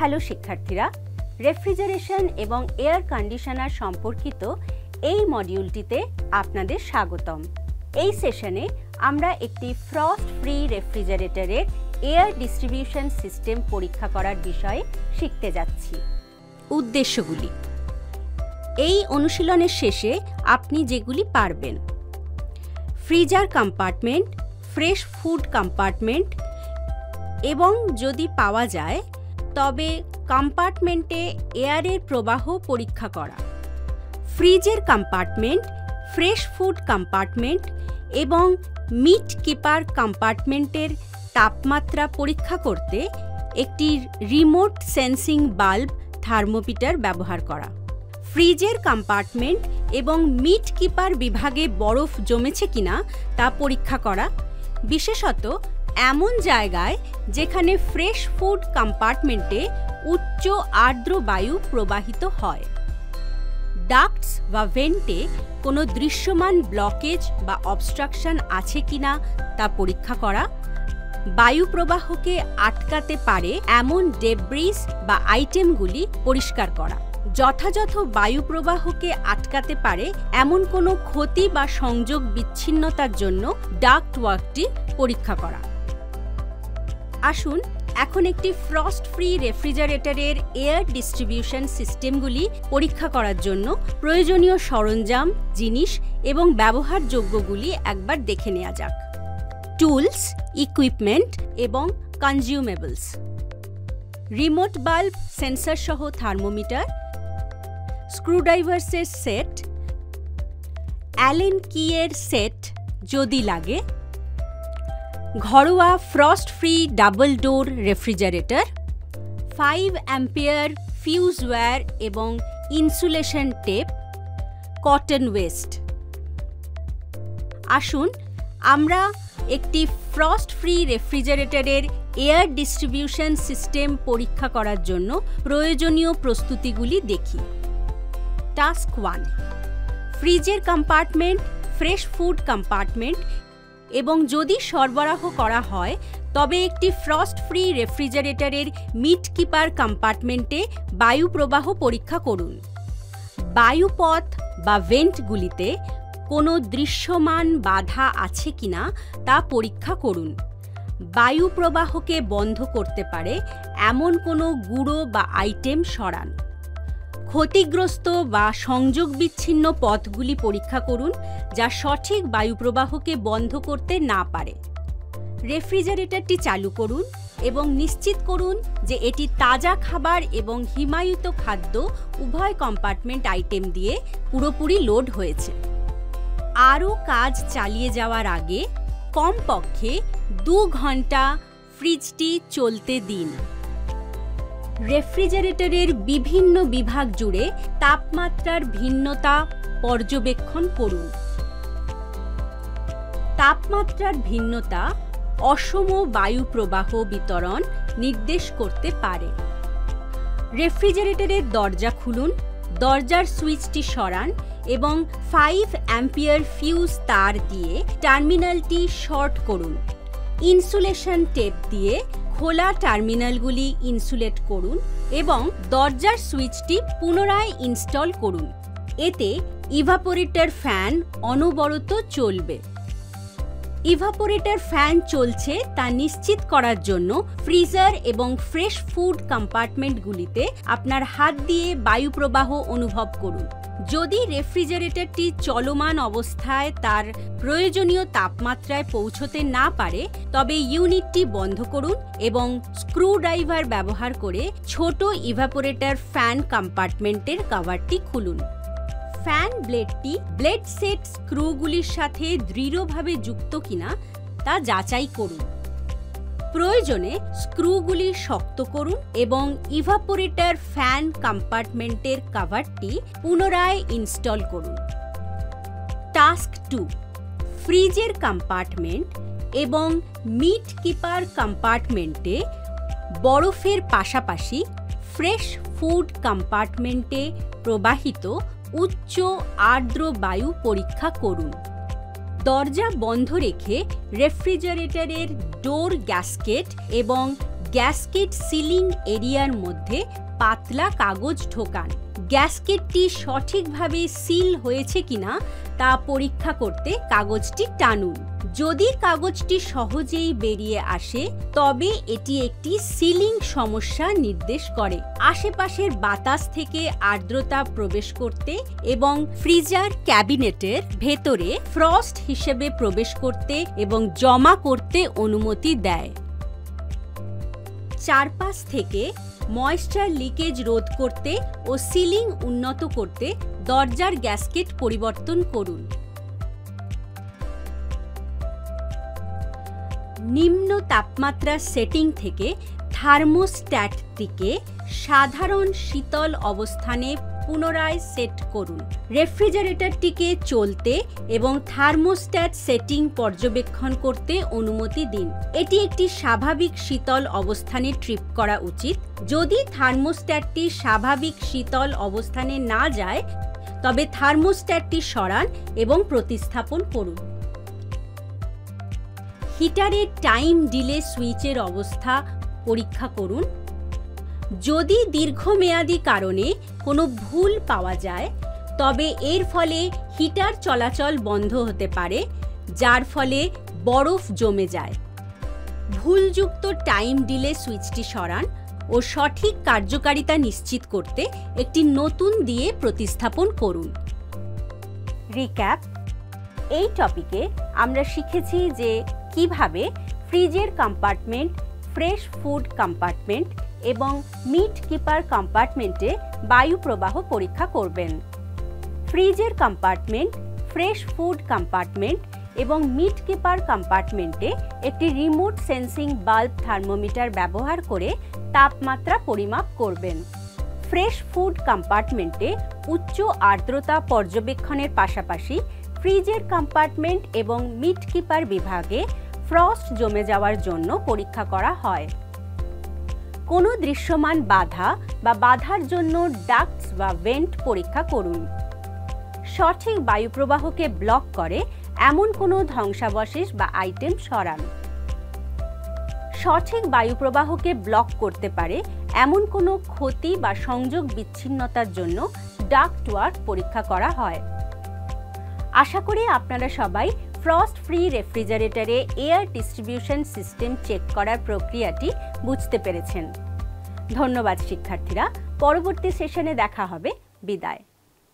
Hello শিক্ষার্থীরা, refrigeration এবং air conditioner সম্পর্কিত এই মডিউলটিতে আপনাদের স্বাগতম। এই সেশনে আমরা একটি ফ্রস্ট ফ্রি রেফ্রিজারেটরের এয়ার ডিস্ট্রিবিউশন সিস্টেম পরীক্ষা করার বিষয়ে শিখতে যাচ্ছি। উদ্দেশ্যগুলি: এই অনুশীলনের শেষে আপনি যেগুলি পারবেন: freezer compartment, fresh food compartment এবং যদি পাওয়া যায় তবে কম্পার্টমেন্টে এয়ারের প্রবাহ পরীক্ষা করা, ফ্রিজের কম্পার্টমেন্ট, ফ্রেশ ফুড কম্পার্টমেন্ট এবং মিট কিপার কম্পার্টমেন্টের তাপমাত্রা পরীক্ষা করতে একটি রিমোট সেন্সিং বাল্ব থার্মোমিটার ব্যবহার করা, ফ্রিজের কম্পার্টমেন্ট এবং মিট কিপার বিভাগে বরফ জমেছে কিনা তা পরীক্ষা করা, বিশেষত এমন জায়গায় যেখানে ফ্রেশ ফুড কম্পার্টমেন্টে উচ্চ আর্দ্র বায়ু প্রবাহিত হয়, ডাক্টস বা ভেন্টে কোনো দৃশ্যমান ব্লকেজ বা অবস্ট্রাকশন আছে কিনা তা পরীক্ষা করা, বায়ু প্রবাহকে আটকাতে পারে এমন ডেব্রিস বা আইটেমগুলি পরিষ্কার করা, যথাযথ বায়ু প্রবাহকে আটকাতে পারে এমন কোনো ক্ষতি বা সংযোগ বিচ্ছিন্নতার জন্য ডাক্ট ওয়ার্কটি পরীক্ষা করা। আসুন এখন একটি ফ্রস্ট ফ্রি রেফ্রিজারেটরের এয়ার ডিস্ট্রিবিউশন সিস্টেমগুলি পরীক্ষা করার জন্য প্রয়োজনীয় সরঞ্জাম, জিনিস এবং ব্যবহারযোগ্যগুলি একবার দেখে নেওয়া যাক। টুলস, ইকুইপমেন্ট এবং কনজিউমেবলস: রিমোট বাল্ব সেন্সর সহ থার্মোমিটার, স্ক্রুড্রাইভার্সের সেট, অ্যালেন কিয়ের সেট যদি লাগে, ঘরোয়া frost free double door refrigerator, 5 ampere fuse wire এবং ইনসুলেশন টেপ, কটন ওয়েস্ট। আসুন আমরা একটি ফ্রস্ট ফ্রি রেফ্রিজারেটরের এয়ার ডিস্ট্রিবিউশন সিস্টেম পরীক্ষা করার জন্য প্রয়োজনীয় প্রস্তুতিগুলি দেখি। টাস্ক 1: ফ্রিজের কম্পার্টমেন্ট, ফ্রেশ ফুড কম্পার্টমেন্ট এবং যদি সরবরাহ করা হয় তবে একটি ফ্রস্ট ফ্রি রেফ্রিজারেটরের মিট কিপার কম্পার্টমেন্টে বায়ু প্রবাহ পরীক্ষা করুন। বায়ুপথ বা ভেন্টগুলিতে কোনো দৃশ্যমান বাধা আছে কিনা তা পরীক্ষা করুন। বায়ু প্রবাহকে বন্ধ করতে পারে এমন কোনো গুঁড়ো বা আইটেম সরান। ক্ষতিগ্রস্ত বা সংযোগ বিচ্ছিন্ন পথগুলি পরীক্ষা করুন যা সঠিক বায়ু প্রবাহকে বন্ধ করতে না পারে। রেফ্রিজারেটরটি চালু করুন এবং নিশ্চিত করুন যে এটি তাজা খাবার এবং হিমায়িত খাদ্য উভয় কম্পার্টমেন্ট আইটেম দিয়ে পুরোপুরি লোড হয়েছে। আরও কাজ চালিয়ে যাওয়ার আগে কমপক্ষে 2 ঘন্টা ফ্রিজটি চলতে দিন। রেফ্রিজারেটরের বিভিন্ন বিভাগ জুড়ে তাপমাত্রার ভিন্নতা পর্যবেক্ষণ করুন। তাপমাত্রার ভিন্নতা অসম বায়ু প্রবাহ বিতরণ নির্দেশ করতে পারে। রেফ্রিজারেটরের দরজা খুলুন, দরজার সুইচটি সরান এবং 5 অ্যাম্পিয়ার ফিউজ তার দিয়ে টার্মিনালটি শর্ট করুন। ইনসুলেশন টেপ দিয়ে খোলা টার্মিনালগুলি ইনসুলেট করুন এবং দরজার সুইচটি পুনরায় ইনস্টল করুন। এতে ইভাপোরেটর ফ্যান অনবরত চলবে। ইভাপোরেটর ফ্যান চলছে তা নিশ্চিত করার জন্য ফ্রিজার এবং ফ্রেশ ফুড কম্পার্টমেন্টগুলিতে আপনার হাত দিয়ে বায়ু প্রবাহ অনুভব করুন। যদি রেফ্রিজারেটরটি চলমান অবস্থায় তার প্রয়োজনীয় তাপমাত্রায় পৌঁছতে না পারে তবে ইউনিটটি বন্ধ করুন এবং স্ক্রুড্রাইভার ব্যবহার করে ছোট ইভাপোরেটর ফ্যান কম্পার্টমেন্টের কভারটি খুলুন। ফ্যান ব্লেডটি ব্লেড সেট স্ক্রুগুলির সাথে দৃঢ়ভাবে যুক্ত কিনা তা যাচাই করুন। প্রয়োজনে স্ক্রুগুলি শক্ত করুন এবং ইভাপোরেটর ফ্যান কম্পার্টমেন্টের কভারটি পুনরায় ইনস্টল করুন। টাস্ক 2: ফ্রিজের কম্পার্টমেন্ট এবং মিট কিপার কম্পার্টমেন্টে বরফের পাশাপাশি ফ্রেশ ফুড কম্পার্টমেন্টে প্রবাহিত উচ্চ আর্দ্র বায়ু পরীক্ষা করুন। দরজা বন্ধ রেখে রেফ্রিজারেটরের ডোর গ্যাসকেট এবং গ্যাসকেট সিলিং এরিয়ার মধ্যে পাতলা কাগজ ঢোকান। গ্যাসকেটটি সঠিকভাবে সিল হয়েছে কিনা তা পরীক্ষা করতে কাগজটি টানুন। যদি কাগজটি সহজেই বেরিয়ে আসে তবে এটি একটি সিলিং সমস্যা নির্দেশ করে। আশেপাশের বাতাস থেকে আর্দ্রতা প্রবেশ করতে এবং ফ্রিজার ক্যাবিনেটের ভেতরে ফ্রস্ট হিসেবে প্রবেশ করতে এবং জমা করতে অনুমতি দেয়। চারপাশ থেকে ময়েশ্চার লিকেজ রোধ করতে ও সিলিং উন্নত করতে দরজার গ্যাসকেট পরিবর্তন করুন। নিম্ন তাপমাত্রা সেটিং থেকে থার্মোস্ট্যাটটিকে সাধারণ শীতল অবস্থানে পুনরায় সেট করুন। রেফ্রিজারেটরটিকে চলতে এবং থার্মোস্ট্যাট সেটিং পর্যবেক্ষণ করতে অনুমতি দিন। এটি একটি স্বাভাবিক শীতল অবস্থানে ট্রিপ করা উচিত। যদি থার্মোস্ট্যাটটি স্বাভাবিক শীতল অবস্থানে না যায় তবে থার্মোস্ট্যাটটি সরান এবং প্রতিস্থাপন করুন। হিটারের টাইম ডিলে সুইচের অবস্থা পরীক্ষা করুন। যদি দীর্ঘমেয়াদী কারণে কোনো ভুল পাওয়া যায় তবে এর ফলে হিটার চলাচল বন্ধ হতে পারে, যার ফলে বরফ জমে যায়। ভুলযুক্ত টাইম ডিলে সুইচটি সরান ও সঠিক কার্যকারিতা নিশ্চিত করতে একটি নতুন দিয়ে প্রতিস্থাপন করুন। রিক্যাপ: এই টপিকে আমরা শিখেছি যে কিভাবে ফ্রিজের কম্পার্টমেন্ট, ফ্রেশ ফুড কম্পার্টমেন্ট এবং মিট কিপার কম্পার্টমেন্টে বায়ু প্রবাহ পরীক্ষা করবেন। ফ্রিজের কম্পার্টমেন্ট, ফ্রেশ ফুড কম্পার্টমেন্ট এবং মিট কিপার কম্পার্টমেন্টে একটি রিমোট সেন্সিং বাল্ব থার্মোমিটার ব্যবহার করে তাপমাত্রা পরিমাপ করবেন। ফ্রেশ ফুড কম্পার্টমেন্টে উচ্চ আর্দ্রতা পর্যবেক্ষণের পাশাপাশি ফ্রিজের কম্পার্টমেন্ট এবং মিট কিপার বিভাগে ফ্রস্ট জমে যাওয়ার জন্য পরীক্ষা করা হয়। কোনো দৃশ্যমান বাধা বা বাধার জন্য ডাক্টস বা ভেন্ট পরীক্ষা করুন। সঠিক বায়ু প্রবাহকে ব্লক করে এমন কোনো ধ্বংসাবশেষ বা আইটেম সরান। সঠিক বায়ু প্রবাহকে ব্লক করতে পারে এমন কোনো ক্ষতি বা সংযোগ বিচ্ছিন্নতার জন্য ডাক্টওয়ার্ক পরীক্ষা করা হয়। আশা করি আপনারা সবাই ফ্রস্ট ফ্রি রেফ্রিজারেটরে এয়ার ডিস্ট্রিবিউশন সিস্টেম চেক করার প্রক্রিয়াটি বুঝতে পেরেছেন। ধন্যবাদ শিক্ষার্থীরা। পরবর্তী সেশনে দেখা হবে। বিদায়।